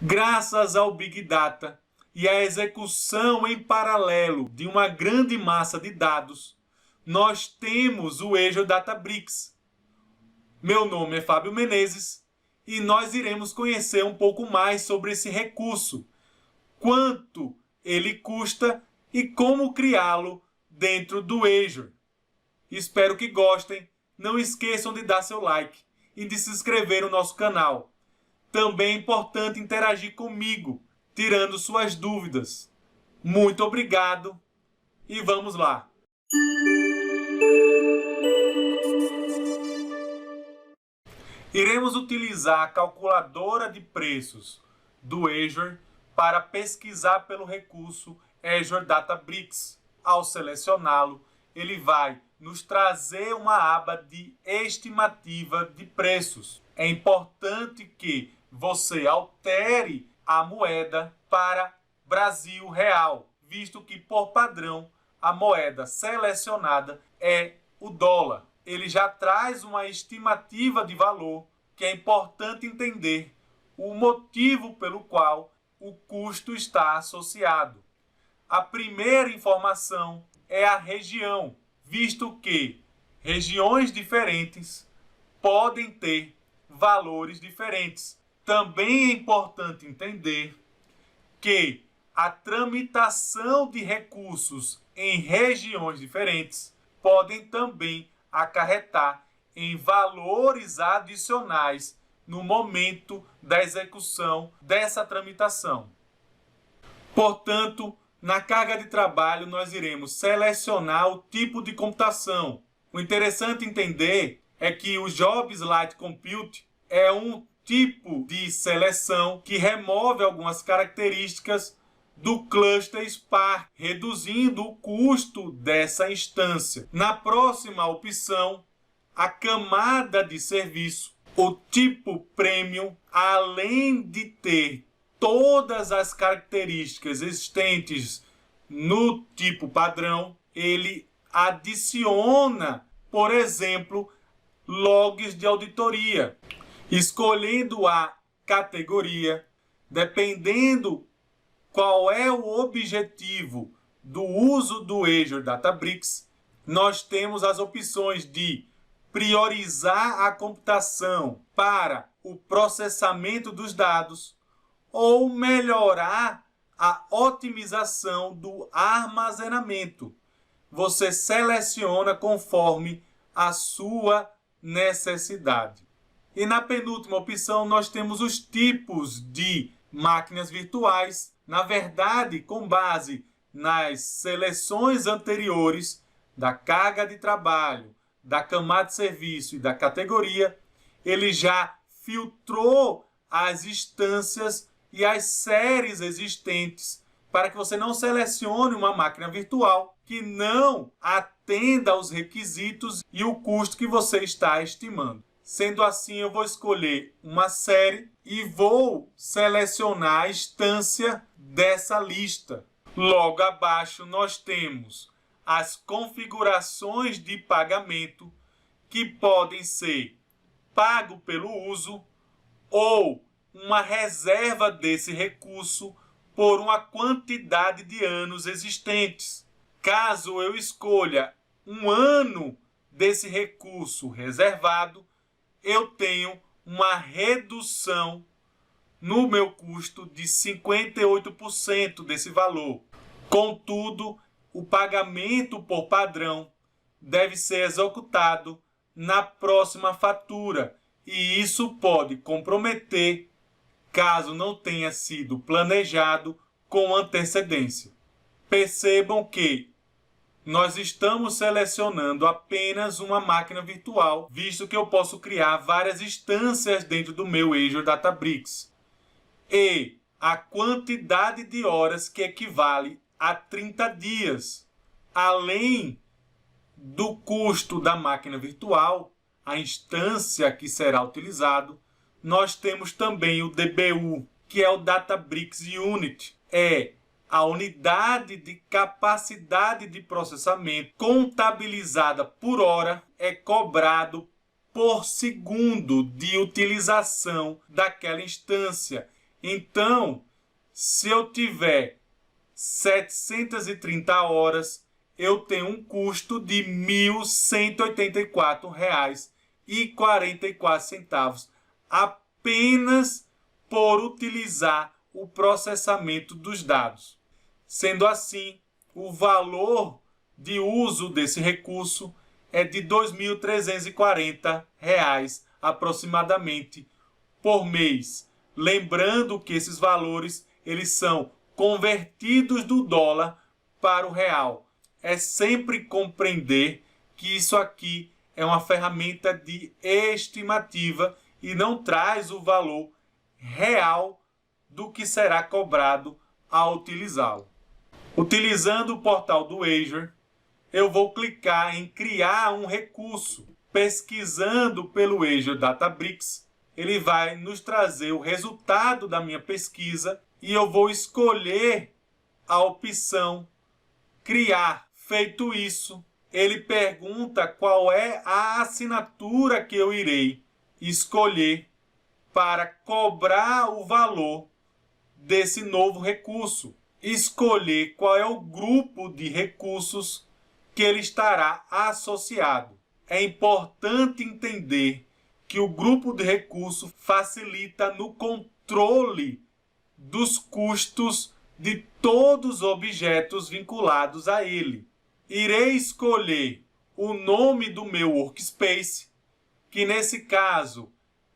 Graças ao Big Data e à execução em paralelo de uma grande massa de dados, nós temos o Azure Databricks. Meu nome é Fábio Menezes e nós iremos conhecer um pouco mais sobre esse recurso, quanto ele custa e como criá-lo dentro do Azure. Espero que gostem. Não esqueçam de dar seu like e de se inscrever no nosso canal. Também é importante interagir comigo, tirando suas dúvidas. Muito obrigado e vamos lá! Iremos utilizar a calculadora de preços do Azure para pesquisar pelo recurso Azure Databricks. Ao selecioná-lo, ele vai nos trazer uma aba de estimativa de preços. É importante que você altere a moeda para Brasil Real, visto que, por padrão, a moeda selecionada é o dólar. Ele já traz uma estimativa de valor que é importante entender o motivo pelo qual o custo está associado. A primeira informação é a região, visto que regiões diferentes podem ter valores diferentes. Também é importante entender que a tramitação de recursos em regiões diferentes podem também acarretar em valores adicionais no momento da execução dessa tramitação. Portanto, na carga de trabalho, nós iremos selecionar o tipo de computação. O interessante entender é que o Jobs Light Compute é um tipo de seleção que remove algumas características do cluster Spark, reduzindo o custo dessa instância. Na próxima opção, a camada de serviço, o tipo Premium, além de ter todas as características existentes no tipo padrão, ele adiciona, por exemplo, logs de auditoria. Escolhendo a categoria, dependendo qual é o objetivo do uso do Azure Databricks, nós temos as opções de priorizar a computação para o processamento dos dados ou melhorar a otimização do armazenamento. Você seleciona conforme a sua necessidade. E na penúltima opção nós temos os tipos de máquinas virtuais. Na verdade, com base nas seleções anteriores da carga de trabalho, da camada de serviço e da categoria, ele já filtrou as instâncias e as séries existentes para que você não selecione uma máquina virtual que não atenda aos requisitos e o custo que você está estimando. Sendo assim, eu vou escolher uma série e vou selecionar a instância dessa lista. Logo abaixo nós temos as configurações de pagamento que podem ser pago pelo uso ou uma reserva desse recurso por uma quantidade de anos existentes. Caso eu escolha um ano desse recurso reservado, eu tenho uma redução no meu custo de 58% desse valor. Contudo, o pagamento por padrão deve ser executado na próxima fatura e isso pode comprometer caso não tenha sido planejado com antecedência. Percebam que nós estamos selecionando apenas uma máquina virtual, visto que eu posso criar várias instâncias dentro do meu Azure Databricks. E a quantidade de horas que equivale a 30 dias. Além do custo da máquina virtual, a instância que será utilizado, nós temos também o DBU, que é o Databricks Unit. É a unidade de capacidade de processamento contabilizada por hora, é cobrado por segundo de utilização daquela instância. Então, se eu tiver 730 horas, eu tenho um custo de R$ 1.184,44 apenas por utilizar o processamento dos dados. Sendo assim, o valor de uso desse recurso é de R$ 2.340 aproximadamente por mês. Lembrando que esses valores eles são convertidos do dólar para o real. É sempre compreender que isso aqui é uma ferramenta de estimativa e não traz o valor real do que será cobrado ao utilizá-lo. Utilizando o portal do Azure, eu vou clicar em criar um recurso. Pesquisando pelo Azure Databricks, ele vai nos trazer o resultado da minha pesquisa e eu vou escolher a opção criar. Feito isso, ele pergunta qual é a assinatura que eu irei escolher para cobrar o valor desse novo recurso. Escolher qual é o grupo de recursos que ele estará associado. É importante entender que o grupo de recursos facilita no controle dos custos de todos os objetos vinculados a ele. Irei escolher o nome do meu workspace, que nesse caso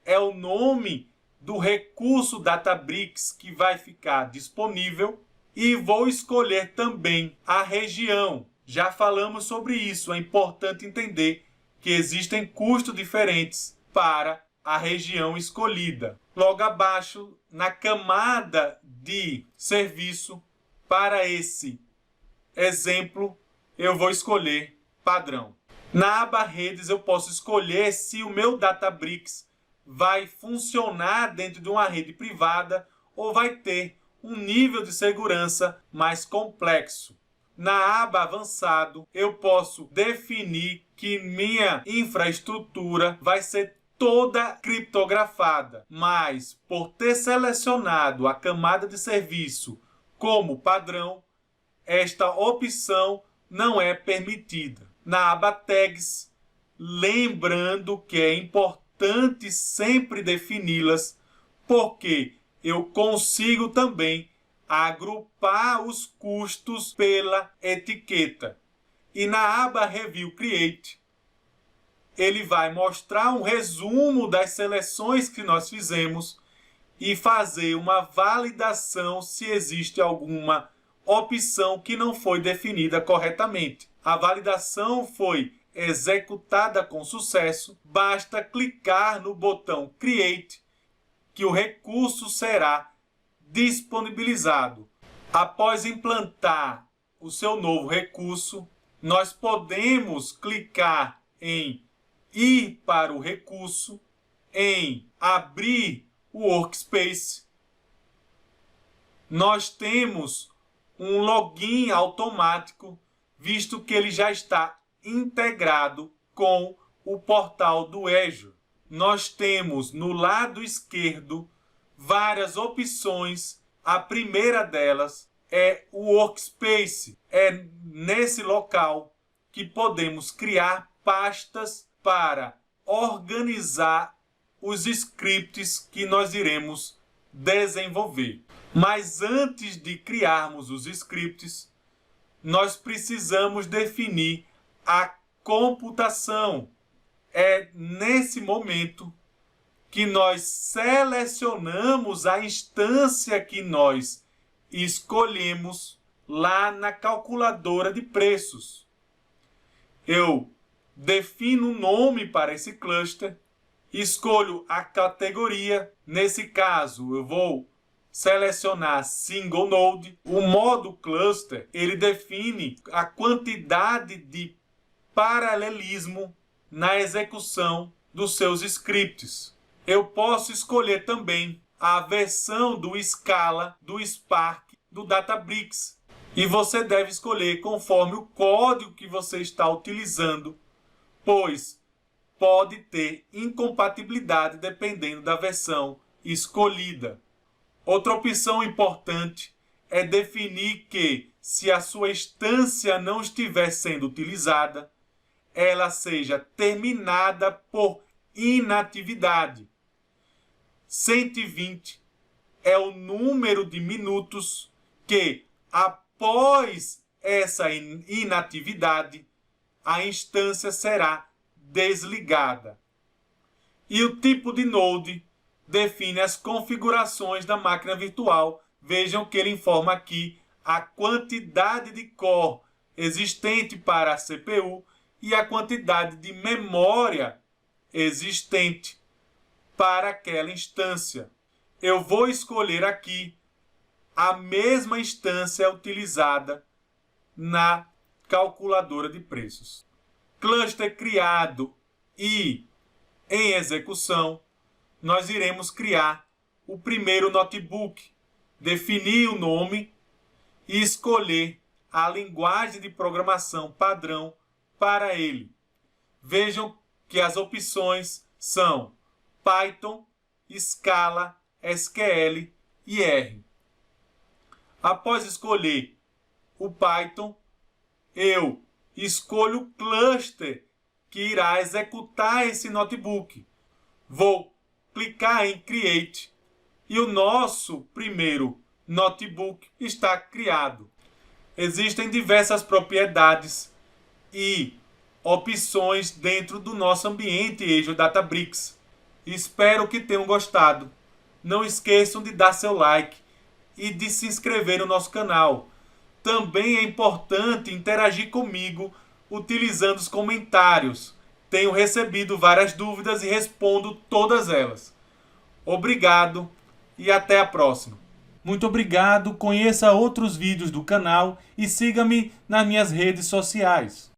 é o nome do recurso Databricks que vai ficar disponível, e vou escolher também a região. Já falamos sobre isso, é importante entender que existem custos diferentes para a região escolhida. Logo abaixo, na camada de serviço, para esse exemplo, eu vou escolher padrão. Na aba redes, eu posso escolher se o meu Databricks vai funcionar dentro de uma rede privada ou vai ter um nível de segurança mais complexo. Na aba avançado, eu posso definir que minha infraestrutura vai ser toda criptografada, mas por ter selecionado a camada de serviço como padrão, esta opção não é permitida. Na aba tags, lembrando que é importante sempre defini-las, porque eu consigo também agrupar os custos pela etiqueta. E na aba Review Create, ele vai mostrar um resumo das seleções que nós fizemos e fazer uma validação se existe alguma opção que não foi definida corretamente. A validação foi executada com sucesso, basta clicar no botão Create que o recurso será disponibilizado. Após implantar o seu novo recurso, nós podemos clicar em ir para o recurso, em abrir o workspace. Nós temos um login automático, visto que ele já está integrado com o portal do Azure. Nós temos no lado esquerdo várias opções. A primeira delas é o Workspace. É nesse local que podemos criar pastas para organizar os scripts que nós iremos desenvolver. Mas antes de criarmos os scripts, nós precisamos definir a computação. É nesse momento que nós selecionamos a instância que nós escolhemos lá na calculadora de preços. Eu defino um nome para esse cluster, escolho a categoria. Nesse caso, eu vou selecionar Single Node. O modo cluster, ele define a quantidade de paralelismo na execução dos seus scripts. Eu posso escolher também a versão do Scala, do Spark, do Databricks. E você deve escolher conforme o código que você está utilizando, pois pode ter incompatibilidade dependendo da versão escolhida. Outra opção importante é definir que, se a sua instância não estiver sendo utilizada, ela seja terminada por inatividade. 120 é o número de minutos que, após essa inatividade, a instância será desligada. E o tipo de node define as configurações da máquina virtual. Vejam que ele informa aqui a quantidade de core existente para a CPU e a quantidade de memória existente para aquela instância. Eu vou escolher aqui a mesma instância utilizada na calculadora de preços. Cluster criado e em execução, nós iremos criar o primeiro notebook, definir o nome e escolher a linguagem de programação padrão para ele. Vejam que as opções são Python, Scala, SQL e R. Após escolher o Python, eu escolho o cluster que irá executar esse notebook. Vou clicar em Create e o nosso primeiro notebook está criado. Existem diversas propriedades e opções dentro do nosso ambiente Azure Databricks. Espero que tenham gostado. Não esqueçam de dar seu like e de se inscrever no nosso canal. Também é importante interagir comigo utilizando os comentários. Tenho recebido várias dúvidas e respondo todas elas. Obrigado e até a próxima. Muito obrigado, conheça outros vídeos do canal e siga-me nas minhas redes sociais.